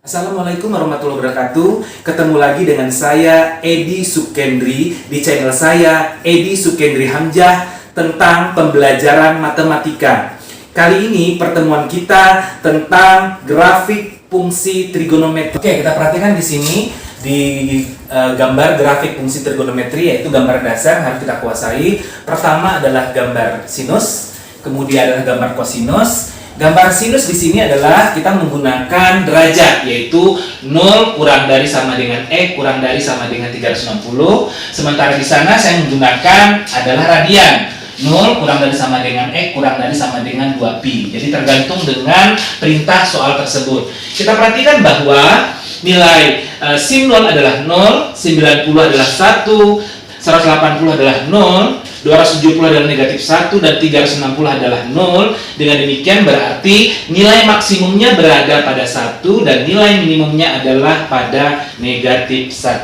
Assalamualaikum warahmatullahi wabarakatuh. Ketemu lagi dengan saya Edi Sukendri di channel saya Edi Sukendri Hamzah tentang pembelajaran matematika. Kali ini pertemuan kita tentang grafik fungsi trigonometri. Oke, kita perhatikan di sini di gambar grafik fungsi trigonometri, yaitu gambar dasar yang harus kita kuasai. Pertama adalah gambar sinus, kemudian adalah gambar kosinus. Gambar sinus di sini adalah kita menggunakan derajat, yaitu 0 kurang dari sama dengan X kurang dari sama dengan 360. Sementara di sana saya menggunakan adalah radian. 0 kurang dari sama dengan X kurang dari sama dengan 2pi. Jadi tergantung dengan perintah soal tersebut. Kita perhatikan bahwa nilai sin 0 adalah 0, 90 adalah 1, 180 adalah 0, 270 adalah negatif 1, dan 360 adalah 0. Dengan demikian berarti nilai maksimumnya berada pada 1 dan nilai minimumnya adalah pada negatif 1.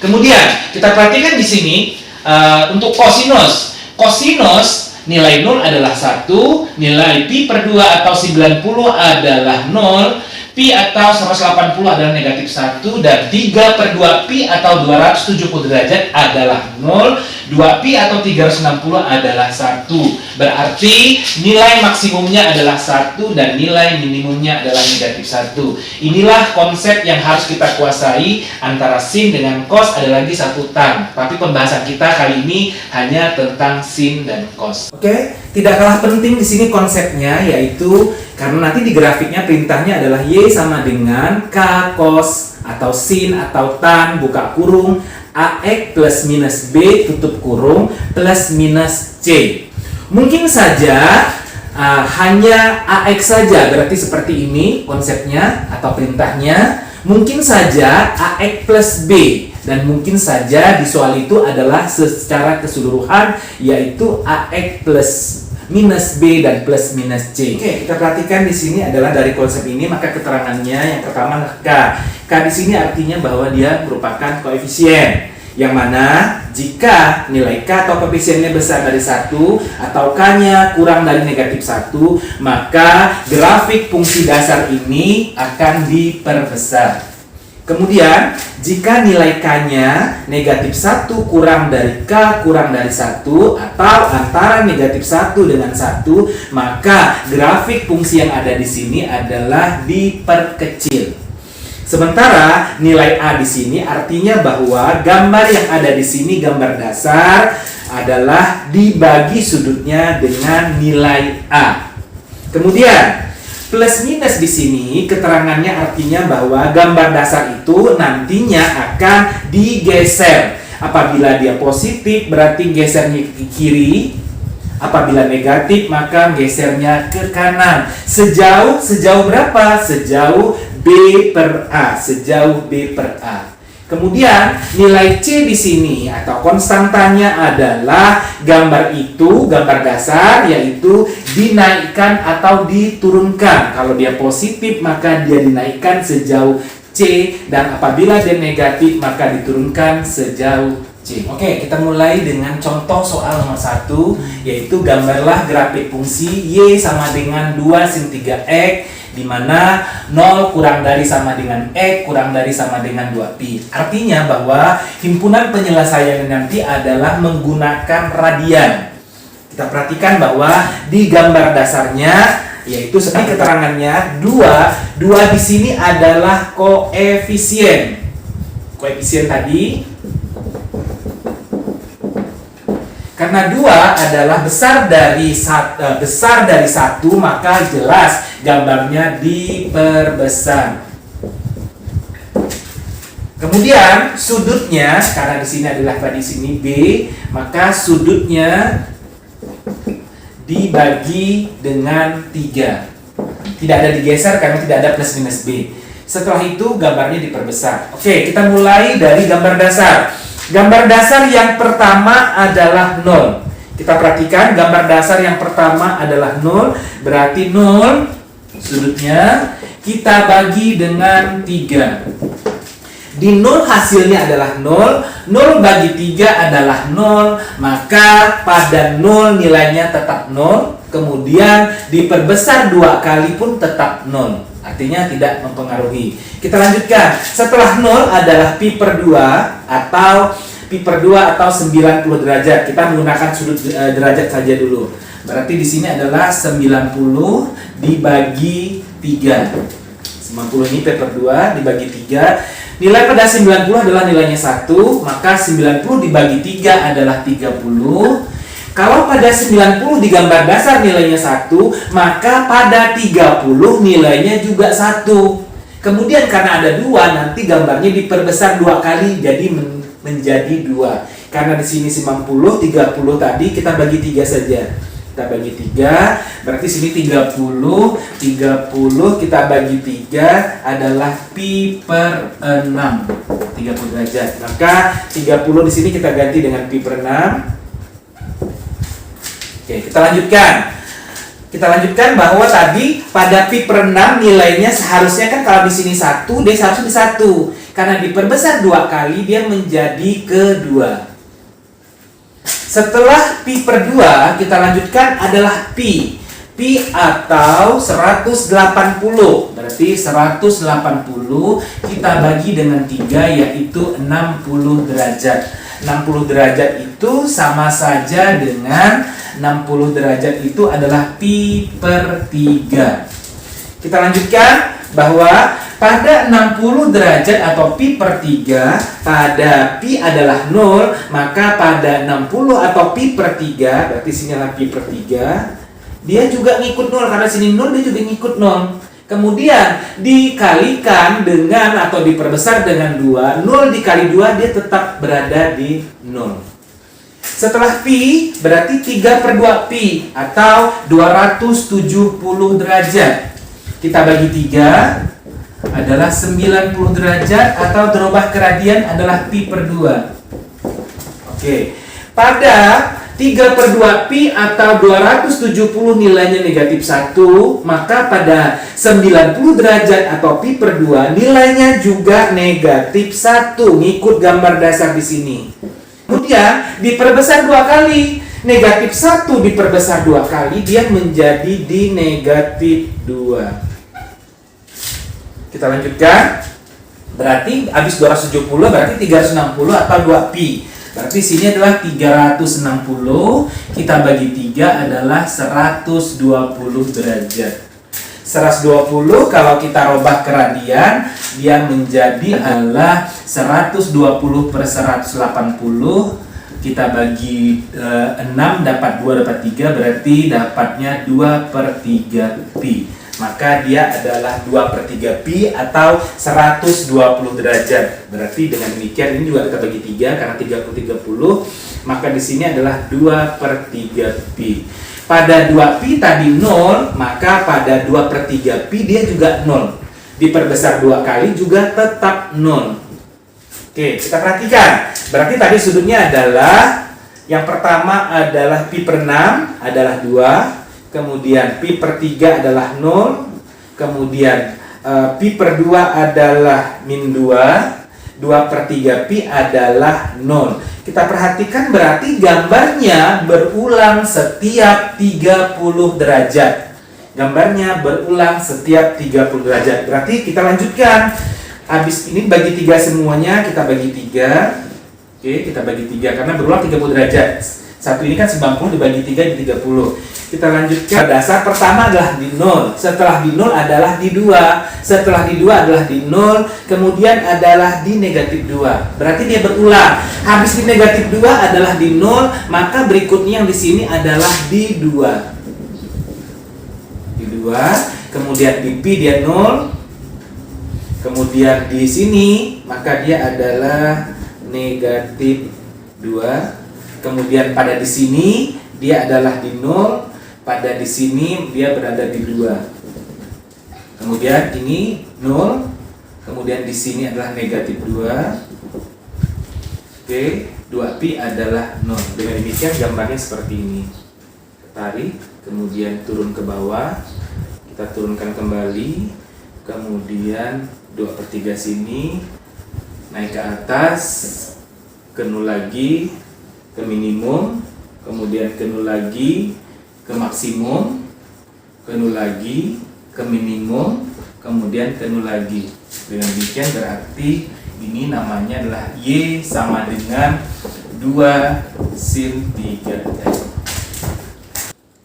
Kemudian kita perhatikan di sini untuk kosinus. Kosinus nilai 0 adalah 1, nilai pi per 2 atau 90 adalah 0, pi atau 180 adalah negatif 1, dan 3 per 2 pi atau 270 derajat adalah 0, 2 pi atau 360 adalah 1. Berarti nilai maksimumnya adalah 1 dan nilai minimumnya adalah negatif 1. Inilah konsep yang harus kita kuasai antara sin dengan cos, ada lagi satu tan. Tapi pembahasan kita kali ini hanya tentang sin dan cos. Oke, tidak kalah penting di sini konsepnya, yaitu karena nanti di grafiknya perintahnya adalah Y sama dengan K cos atau sin atau tan buka kurung AX plus minus B tutup kurung plus minus C. Mungkin saja hanya AX saja, berarti seperti ini konsepnya atau perintahnya. Mungkin saja AX plus B, dan mungkin saja di soal itu adalah secara keseluruhan, yaitu AX plus minus B dan plus minus C. Oke, kita perhatikan di sini adalah dari konsep ini, maka keterangannya yang pertama adalah K. K di sini artinya bahwa dia merupakan koefisien, yang mana jika nilai K atau koefisiennya besar dari 1 atau K-nya kurang dari negatif 1, maka grafik fungsi dasar ini akan diperbesar. Kemudian, jika nilai K-nya negatif 1 kurang dari K kurang dari 1 atau antara negatif 1 dengan 1, maka grafik fungsi yang ada di sini adalah diperkecil. Sementara nilai A di sini artinya bahwa gambar yang ada di sini, gambar dasar, adalah dibagi sudutnya dengan nilai A. Kemudian plus minus di sini keterangannya artinya bahwa gambar dasar itu nantinya akan digeser. Apabila dia positif berarti gesernya ke kiri, apabila negatif maka gesernya ke kanan. Sejauh berapa? Sejauh B per A, sejauh B per A. Kemudian nilai C di sini atau konstantanya adalah gambar itu, gambar dasar, yaitu dinaikkan atau diturunkan. Kalau dia positif maka dia dinaikkan sejauh C, dan apabila dia negatif maka diturunkan sejauh C. Oke, kita mulai dengan contoh soal nomor 1, yaitu gambarlah grafik fungsi Y sama dengan 2 sin 3X, di mana 0 kurang dari sama dengan X kurang dari sama dengan 2pi. Artinya bahwa himpunan penyelesaian nanti adalah menggunakan radian. Kita perhatikan bahwa di gambar dasarnya, yaitu seperti keterangannya 2 di sini adalah koefisien. Koefisien tadi, karena 2 adalah besar dari 1, maka jelas gambarnya diperbesar. Kemudian sudutnya, karena di sini adalah di sini B, maka sudutnya dibagi dengan 3. Tidak ada digeser karena tidak ada plus minus B. Setelah itu gambarnya diperbesar. Oke, kita mulai dari gambar dasar. Gambar dasar yang pertama adalah 0. Kita perhatikan gambar dasar yang pertama adalah 0, berarti 0 sudutnya kita bagi dengan 3. Di 0 hasilnya adalah 0, 0 bagi 3 adalah 0, maka pada 0 nilainya tetap 0, kemudian diperbesar 2 kali pun tetap 0. artinya tidak mempengaruhi. Kita lanjutkan. Setelah 0 adalah pi per 2 atau pi per 2 atau 90 derajat. Kita menggunakan sudut derajat saja dulu. Berarti di sini adalah 90 dibagi 3. 90 ini pi per 2 dibagi 3. Nilai pada 90 adalah nilainya 1, maka 90 dibagi 3 adalah 30. Kalau pada 90 di gambar dasar nilainya 1, maka pada 30 nilainya juga 1. Kemudian karena ada 2, nanti gambarnya diperbesar 2 kali, jadi menjadi 2. Karena di sini 90, 30 tadi kita bagi 3 saja. Kita bagi 3, berarti sini 30 kita bagi 3 adalah pi per 6, 30 derajat. Maka 30 di sini kita ganti dengan pi per 6. Oke, kita lanjutkan. Kita lanjutkan bahwa tadi pada pi per 6 nilainya seharusnya kan kalau di sini 1, dia seharusnya di 1. Karena diperbesar 2 kali dia menjadi ke 2. Setelah pi per 2, kita lanjutkan adalah pi. Pi atau 180. Berarti 180 kita bagi dengan 3, yaitu 60 derajat. 60 derajat itu sama saja dengan 60 derajat itu adalah pi per 3. Kita lanjutkan bahwa pada 60 derajat atau pi per 3, pada pi adalah 0, maka pada 60 atau pi per 3, berarti sini adalah pi per 3, dia juga ngikut 0, karena sini 0 dia juga ngikut 0. Kemudian dikalikan dengan atau diperbesar dengan 2, 0 dikali 2 dia tetap berada di 0. Setelah pi berarti 3 per 2 pi atau 270 derajat. Kita bagi 3 adalah 90 derajat atau derubah keradian adalah pi per 2. Oke. Pada 3 per 2 pi atau 270 nilainya negatif 1, maka pada 90 derajat atau pi per 2 nilainya juga negatif 1, ngikut gambar dasar di sini. Kemudian diperbesar 2 kali. Negatif 1 diperbesar 2 kali, dia menjadi di negatif 2. Kita lanjutkan. Berarti habis 270 berarti 360 atau 2 pi. Berarti sini adalah 360, kita bagi 3 adalah 120 derajat. 120 kalau kita robah ke radian, dia menjadi adalah 120 per 180. Kita bagi 6 dapat 2 dapat 3, berarti dapatnya 2 per 3 pi. Maka dia adalah 2 per 3 pi atau 120 derajat. Berarti dengan demikian ini juga kita bagi 3 karena 30, maka di sini adalah 2 per 3 pi. Pada 2 pi tadi 0, maka pada 2 per 3 pi dia juga 0. Diperbesar 2 kali juga tetap 0. Oke, kita perhatikan. Berarti tadi sudutnya adalah yang pertama adalah pi per 6 adalah 2. Kemudian pi per 3 adalah 0. Kemudian pi per 2 adalah min 2. 2 per 3 pi adalah 0. Kita perhatikan berarti gambarnya berulang setiap 30 derajat. Gambarnya berulang setiap 30 derajat. Berarti kita lanjutkan. Habis ini bagi 3 semuanya, kita bagi 3. Oke, kita bagi 3 karena berulang 30 derajat. Satu ini kan 90 dibagi 3 jadi 30. Kita lanjutkan. Dasar pertama adalah di 0. Setelah di 0 adalah di 2. Setelah di 2 adalah di 0. Kemudian adalah di negatif 2. Berarti dia berulang. Habis di negatif 2 adalah di 0. Maka berikutnya yang di sini adalah di 2. Di 2. Kemudian di pi dia 0. Kemudian di sini maka dia adalah negatif 2. Kemudian pada di sini dia adalah di 0. Pada di sini dia berada di 2. Kemudian ini 0. Kemudian di sini adalah negatif 2. Oke, 2 pi adalah 0. Dengan demikian gambarnya seperti ini. Tarik, kemudian turun ke bawah. Kita turunkan kembali. Kemudian 2 per 3 sini. Naik ke atas. Ke 0 lagi. Ke minimum. Kemudian ke 0 lagi. Ke maksimum, ke 0 lagi, ke ke minimum, kemudian ke nol lagi. Dengan demikian berarti ini namanya adalah Y sama dengan 2 sin 3.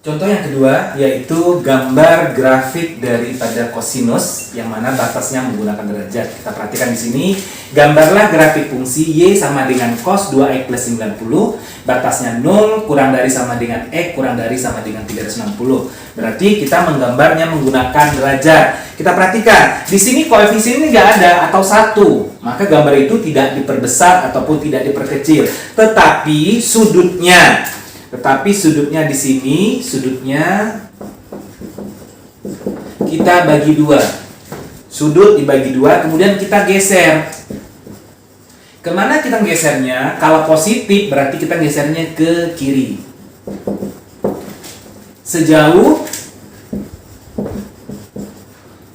Contoh yang kedua yaitu gambar grafik daripada kosinus yang mana batasnya menggunakan derajat. Kita perhatikan di sini, gambarlah grafik fungsi Y sama dengan cos 2x plus 90, batasnya 0 kurang dari sama dengan X kurang dari sama dengan 360. Berarti kita menggambarnya menggunakan derajat. Kita perhatikan, di sini koefisien ini nggak ada atau 1, maka gambar itu tidak diperbesar ataupun tidak diperkecil. Tetapi sudutnya di sini, sudutnya kita bagi 2. Sudut dibagi 2, kemudian kita geser. Kemana kita gesernya? Kalau positif berarti kita gesernya ke kiri. Sejauh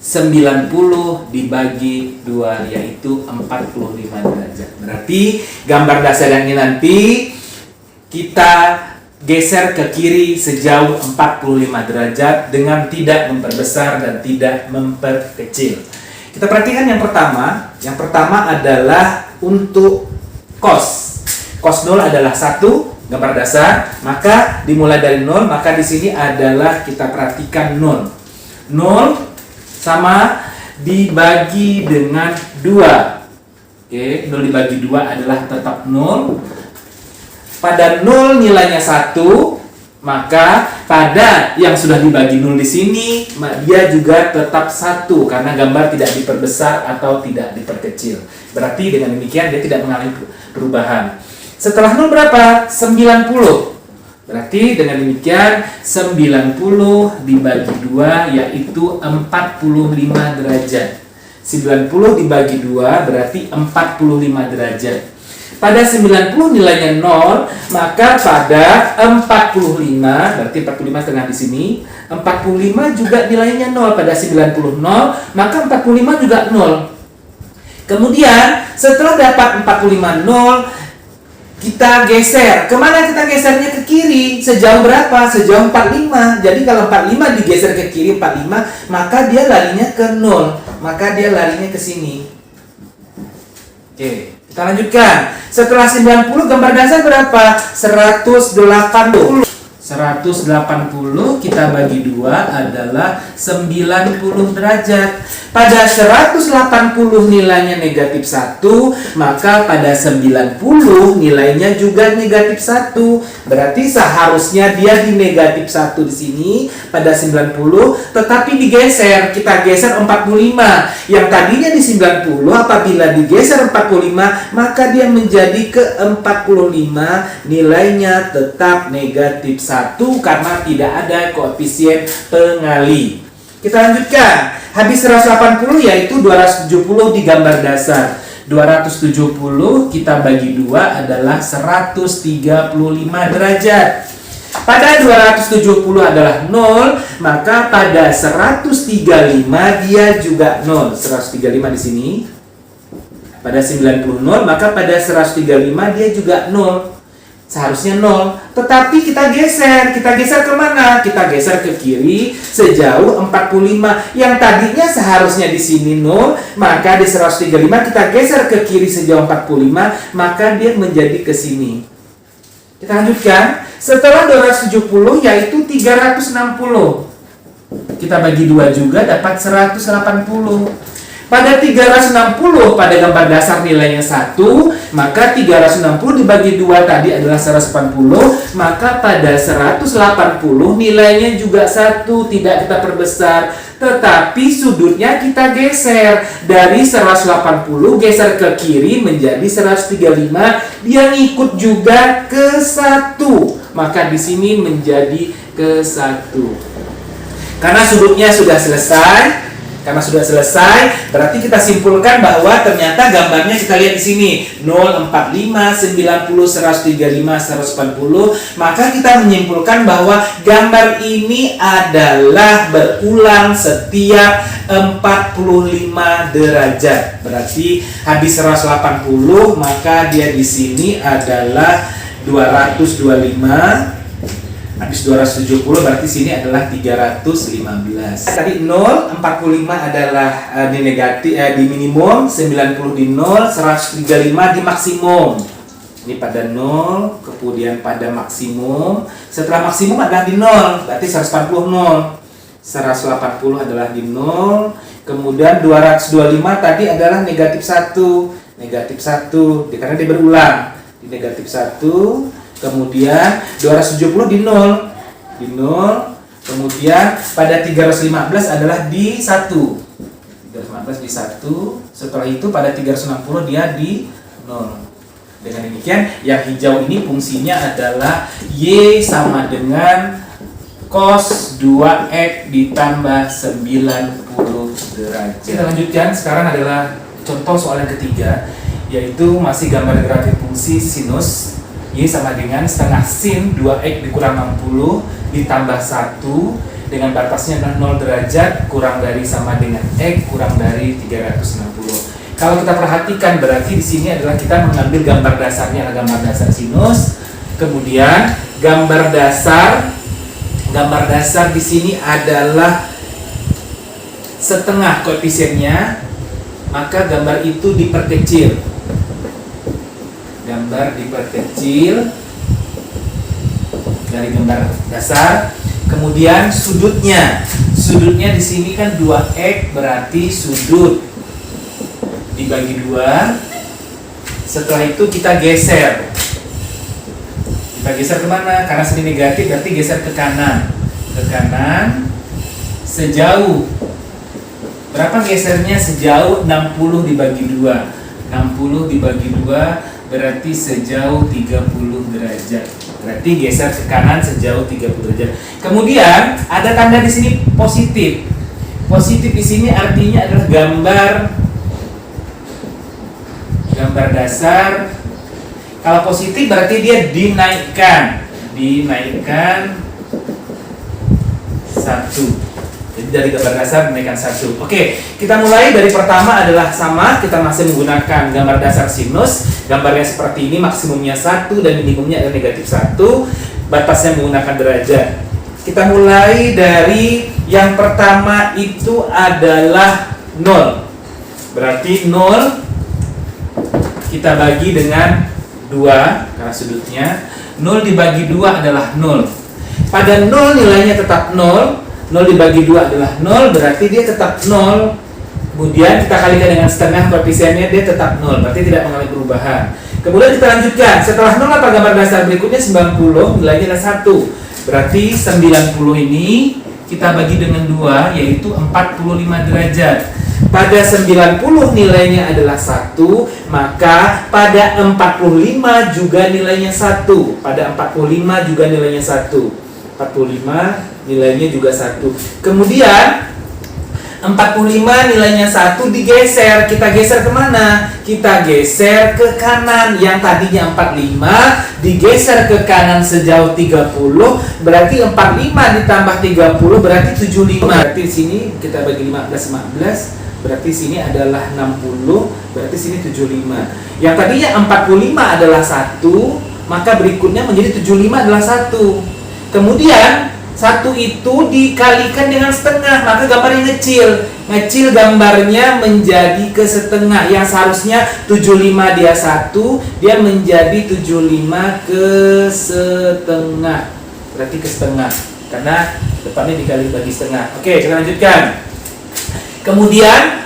90 dibagi 2 yaitu 45 derajat. Berarti gambar dasar ini nanti kita geser ke kiri sejauh 45 derajat dengan tidak memperbesar dan tidak memperkecil. Kita perhatikan yang pertama. Yang pertama adalah untuk cos. Cos 0 adalah 1, gambar dasar. Maka dimulai dari 0, maka di sini adalah kita perhatikan 0. 0 sama dibagi dengan 2. Oke, 0 dibagi 2 adalah tetap 0. Pada 0 nilainya 1, maka pada yang sudah dibagi 0 di sini, dia juga tetap 1 karena gambar tidak diperbesar atau tidak diperkecil. Berarti dengan demikian dia tidak mengalami perubahan. Setelah 0 berapa? 90. Berarti dengan demikian 90 dibagi 2 yaitu 45 derajat. 90 dibagi 2 berarti 45 derajat. Pada 90 nilainya 0, maka pada 45, berarti 45 tengah di sini, 45 juga nilainya 0. Pada 90 0, maka 45 juga 0. Kemudian setelah dapat 45 0, kita geser. Kemana kita gesernya? Ke kiri. Sejauh berapa? Sejauh 45. Jadi kalau 45 digeser ke kiri 45, maka dia larinya ke 0. Maka dia larinya ke sini. Oke. Kita lanjutkan. Setelah 90 gambar dasar berapa? 180. 180 kita bagi 2 adalah 90 derajat. Pada 180 nilainya negatif 1, maka pada 90 nilainya juga negatif 1. Berarti seharusnya dia di negatif 1 di sini pada 90, tetapi digeser. Kita geser 45. Yang tadinya di 90, apabila digeser 45, maka dia menjadi ke 45, nilainya tetap negatif 1 karena tidak ada koefisien pengali. Kita lanjutkan. Habis 180 yaitu 270 di gambar dasar. 270 kita bagi 2 adalah 135 derajat. Pada 270 adalah 0, maka pada 135 dia juga 0. 135 di sini. Pada 90 0, maka pada 135 dia juga 0. Seharusnya 0, tetapi kita geser kemana? Kita geser ke kiri sejauh 45. Yang tadinya seharusnya di sini 0, maka di 135 kita geser ke kiri sejauh 45, maka dia menjadi ke sini. Kita lanjutkan. Setelah 270 yaitu 360. Kita bagi 2 juga dapat 180. Pada 360 pada gambar dasar nilainya 1, maka 360 dibagi 2 tadi adalah 180, maka pada 180 nilainya juga 1, tidak kita perbesar, tetapi sudutnya kita geser. Dari 180 geser ke kiri menjadi 135, dia ngikut juga ke 1, maka di sini menjadi ke 1. Karena sudutnya sudah selesai, berarti kita simpulkan bahwa ternyata gambarnya kita lihat di sini 0, 45, 90, 135, 140. Maka kita menyimpulkan bahwa gambar ini adalah berulang setiap 45 derajat. Berarti habis 180, maka dia di sini adalah 225. Habis 270 berarti sini adalah 315. Tadi 0, 45 adalah di negatif, di minimum, 90 di 0, 135 di maksimum. Ini pada 0, kemudian pada maksimum. Setelah maksimum adalah di 0, berarti 140 0. 180 adalah di 0. Kemudian 225 tadi adalah negatif 1. Negatif 1, karena dia berulang. Di negatif 1. Kemudian 270 di 0. Di 0. Kemudian pada 315 adalah di 1. 315 di 1. Setelah itu pada 360 dia di 0. Dengan demikian, yang hijau ini fungsinya adalah Y sama dengan cos 2X ditambah 90 derajat. Kita lanjutkan, sekarang adalah contoh soal yang ketiga, yaitu masih gambar grafik fungsi sinus. Y sama dengan setengah sin 2X dikurang 60 ditambah 1 dengan batasnya adalah 0 derajat kurang dari sama dengan X kurang dari 360. Kalau kita perhatikan berarti di sini adalah kita mengambil gambar dasarnya, gambar dasar sinus. Kemudian gambar dasar di sini adalah setengah koefisiennya, maka gambar itu diperkecil. Gambar diperkecil dari gambar dasar. Kemudian sudutnya di sini kan 2X berarti sudut dibagi 2. Setelah itu kita geser. Kita geser kemana? Karena sini negatif berarti geser ke kanan. Ke kanan sejauh berapa gesernya? Sejauh 60 dibagi 2. 60 dibagi 2 berarti sejauh 30 derajat. Berarti geser ke kanan sejauh 30 derajat. Kemudian ada tanda di sini positif. Positif di sini artinya adalah gambar dasar. Kalau positif berarti dia dinaikkan 1. Jadi dari gambar dasar dinaikkan 1. Oke, kita mulai dari pertama adalah sama. Kita masih menggunakan gambar dasar sinus. Gambarnya seperti ini, maksimumnya 1 dan minimumnya adalah negatif 1. Batasnya menggunakan derajat. Kita mulai dari yang pertama itu adalah 0. Berarti 0 kita bagi dengan 2 karena sudutnya. 0 dibagi 2 adalah 0. Pada 0 nilainya tetap 0. 0 dibagi 2 adalah 0, berarti dia tetap 0. Kemudian kita kalikan dengan setengah, koefisiennya dia tetap 0, berarti tidak mengalami perubahan. Kemudian kita lanjutkan. Setelah 0 apa gambar dasar berikutnya? 90, nilainya adalah 1. Berarti 90 ini kita bagi dengan 2, yaitu 45 derajat. Pada 90 nilainya adalah 1, maka pada 45 juga nilainya 1. Pada 45 juga nilainya 1. 45 nilainya juga 1. Kemudian 45 nilainya 1 digeser. Kita geser kemana? Kita geser ke kanan. Yang tadinya 45 digeser ke kanan sejauh 30. Berarti 45 ditambah 30 berarti 75. Berarti di sini kita bagi 15. Berarti sini adalah 60, berarti sini 75. Yang tadinya 45 adalah 1, maka berikutnya menjadi 75 adalah 1. Kemudian 1 itu dikalikan dengan setengah, maka gambarnya ngecil. Ngecil gambarnya menjadi ke setengah. Yang seharusnya 75 dia 1, dia menjadi 75 ke setengah. Berarti ke setengah, karena depannya dikali bagi setengah. Oke, kita lanjutkan. Kemudian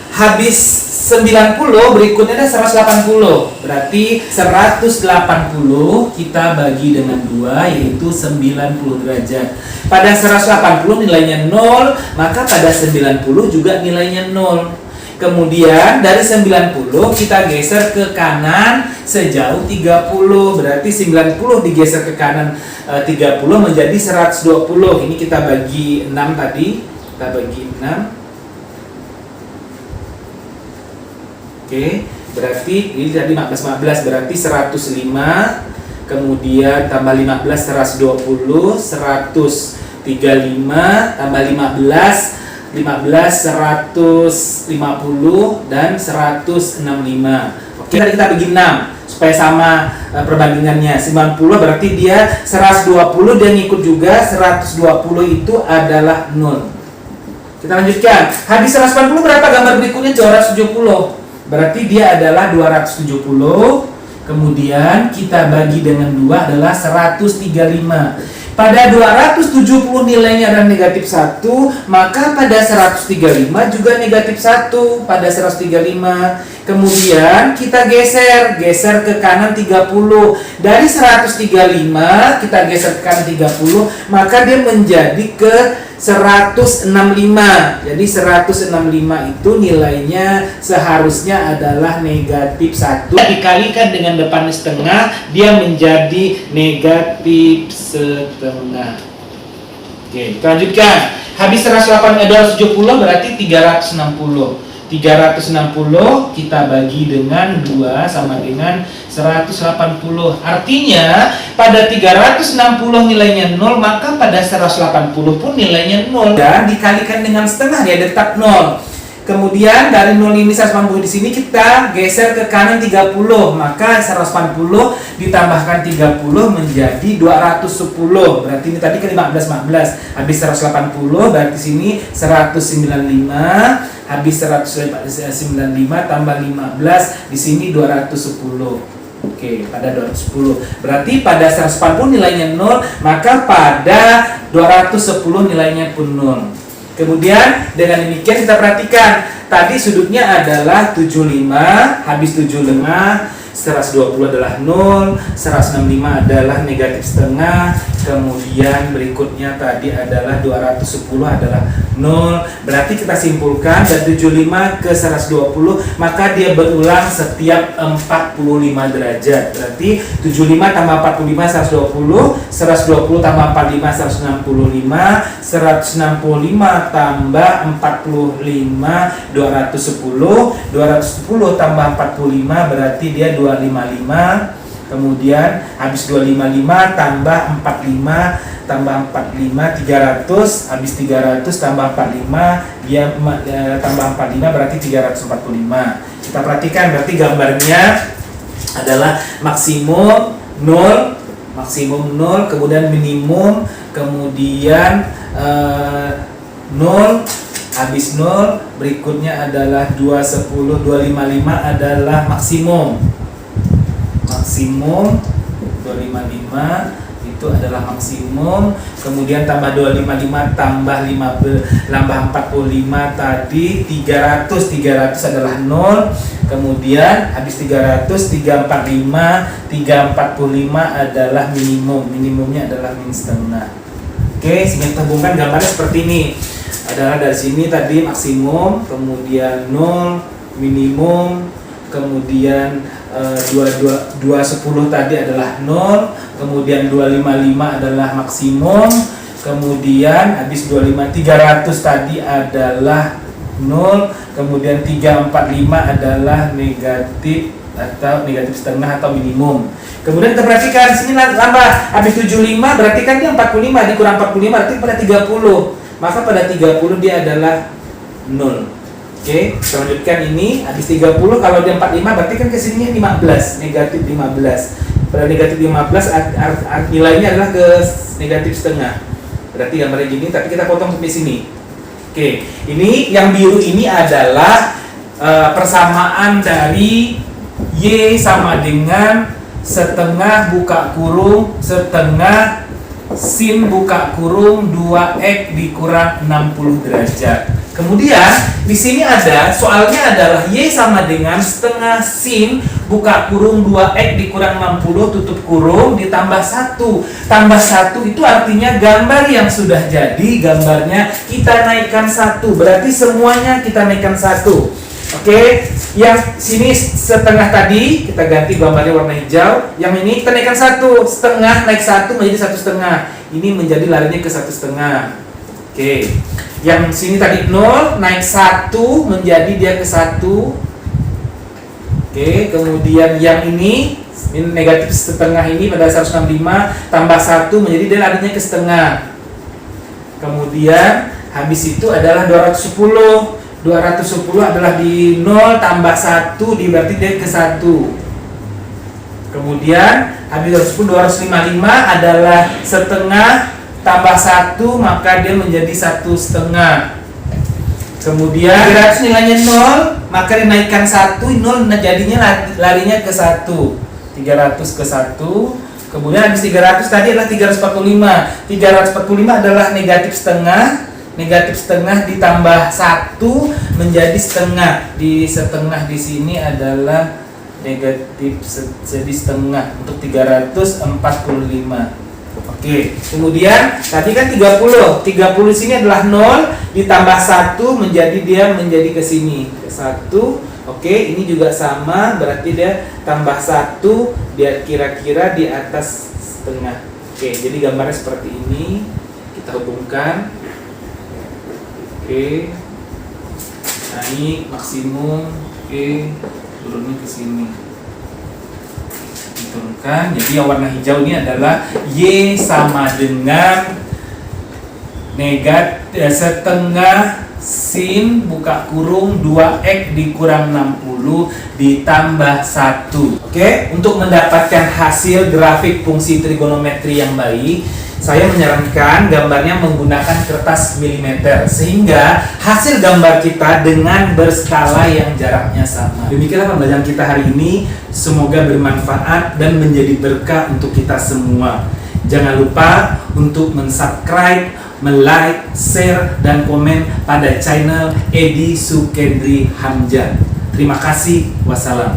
habis 90 berikutnya ada 180. Berarti 180 kita bagi dengan 2 yaitu 90 derajat. Pada 180 nilainya 0, maka pada 90 juga nilainya 0. Kemudian dari 90 kita geser ke kanan sejauh 30. Berarti 90 digeser ke kanan 30 menjadi 120. Ini kita bagi 6 tadi. Kita bagi 6. Oke, berarti ini tadi 15 berarti 105, kemudian tambah 15 120, 135 tambah 15 15, 150, dan 165. Oke, tadi kita bagi 6 supaya sama perbandingannya. 90 berarti dia 120 dia ngikut juga, 120 itu adalah 0. Kita lanjutkan. Habis 180 berapa gambar berikutnya? 270. Berarti dia adalah 270. Kemudian kita bagi dengan 2 adalah 135. Pada 270 nilainya adalah negatif 1, maka pada 135 juga negatif 1 pada 135. Kemudian kita geser ke kanan 30. Dari 135 kita geser ke kanan 30, maka dia menjadi ke 165. Jadi 165 itu nilainya seharusnya adalah negatif 1. Dikalikan dengan depan setengah, dia menjadi negatif setengah. Oke, kita lanjutkan. Habis 270 berarti 360. 360 kita bagi dengan 2 sama dengan 180. Artinya pada 360 nilainya 0, maka pada 180 pun nilainya 0 dan dikalikan dengan setengah dia tetap 0. Kemudian dari 0 ini 180 di sini kita geser ke kanan 30, maka 180 ditambahkan 30 menjadi 210. Berarti ini tadi ke 15 habis 180 berarti sini 195. Habis 195 tambah 15 di sini 210. Oke, pada 210. Berarti pada 140 nilainya 0, maka pada 210 nilainya pun 0. Kemudian dengan demikian kita perhatikan tadi sudutnya adalah 75, habis 75 120 adalah 0, 165 adalah negatif setengah, kemudian berikutnya tadi adalah 210 adalah 0. Berarti kita simpulkan dari 75 ke 120 maka dia berulang setiap 45 derajat. Berarti 75 tambah 45 120, 120 tambah 45 165, 165 tambah 45 210, 210 tambah 45 berarti dia 255. Kemudian habis 255 tambah 45 tambah 45 300, habis 300 tambah 45 dia tambah 45 berarti 345. Kita perhatikan berarti gambarnya adalah maksimum 0, kemudian minimum, kemudian 0, habis 0, berikutnya adalah 210, 255 adalah maksimum 255 itu adalah maksimum, kemudian tambah 255 tambah 45 tadi 300 adalah 0, kemudian habis 300 345 adalah minimumnya adalah min setengah. Oke, sehingga kita hubungkan gambarnya seperti ini. Adalah dari sini tadi maksimum, kemudian 0 minimum, kemudian 210 tadi adalah 0, kemudian 255 adalah maksimum, kemudian habis 300 tadi adalah 0, kemudian 345 adalah negatif atau negatif setengah atau minimum. Kemudian kita perhatikan sini nambah habis 75 berarti kan dia 45 dikurang 45 berarti pada 30. Maka pada 30 dia adalah 0. Oke, kita lanjutkan ini habis 30 kalau dia 45 berarti kan kesininya 15, negatif 15. Pada negatif 15 nilainya adalah ke negatif setengah. Berarti gambarnya gini, tapi kita potong sampai sini. Oke, ini yang biru ini adalah persamaan dari Y sama dengan setengah buka kurung setengah sin buka kurung 2x dikurang 60 derajat. Kemudian di sini ada soalnya adalah Y sama dengan setengah sin buka kurung 2x dikurang 60 tutup kurung ditambah 1. Tambah 1 itu artinya gambar yang sudah jadi gambarnya kita naikkan 1. Berarti semuanya kita naikkan 1. Oke, yang sini setengah tadi kita ganti gambarnya warna hijau. Yang ini kita naikkan 1, setengah naik 1 menjadi 1,5. Ini menjadi larinya ke 1,5. Oke, yang sini tadi 0 naik 1 menjadi dia ke 1. Oke, kemudian yang ini negatif setengah ini pada 165 tambah 1 menjadi dia larinya ke setengah. Kemudian Habis itu adalah 210. 210 adalah di 0 tambah 1, berarti dia ke 1. Kemudian habis 210, 255 adalah setengah tambah 1, maka dia menjadi 1/2. Kemudian 300 nilainya 0, maka dinaikkan 1, 0 jadinya larinya ke 1. 300 ke 1. Kemudian habis 300 tadi adalah 345. 345 adalah negatif setengah. Negatif setengah ditambah 1 menjadi setengah. Di setengah di sini adalah negatif jadi setengah untuk 345. Oke, kemudian tadi kan 30. 30 di sini adalah 0 ditambah 1 menjadi dia menjadi ke sini, ke 1. Oke, ini juga sama, berarti dia tambah 1 dia kira-kira di atas setengah. Oke, jadi gambarnya seperti ini. Kita hubungkan. Oke. Naik maksimum. Oke, turunnya ke sini. Diturunkan. Jadi yang warna hijau ini adalah Y sama dengan setengah sin buka kurung 2x dikurang 60 ditambah 1. Oke, untuk mendapatkan hasil grafik fungsi trigonometri yang baik, saya menyarankan gambarnya menggunakan kertas milimeter sehingga hasil gambar kita dengan berskala yang jaraknya sama. Demikianlah pembelajaran kita hari ini. Semoga bermanfaat dan menjadi berkah untuk kita semua. Jangan lupa untuk mensubscribe, like, share, dan komen pada channel Edi Sukendri Hamzah. Terima kasih. Wassalam.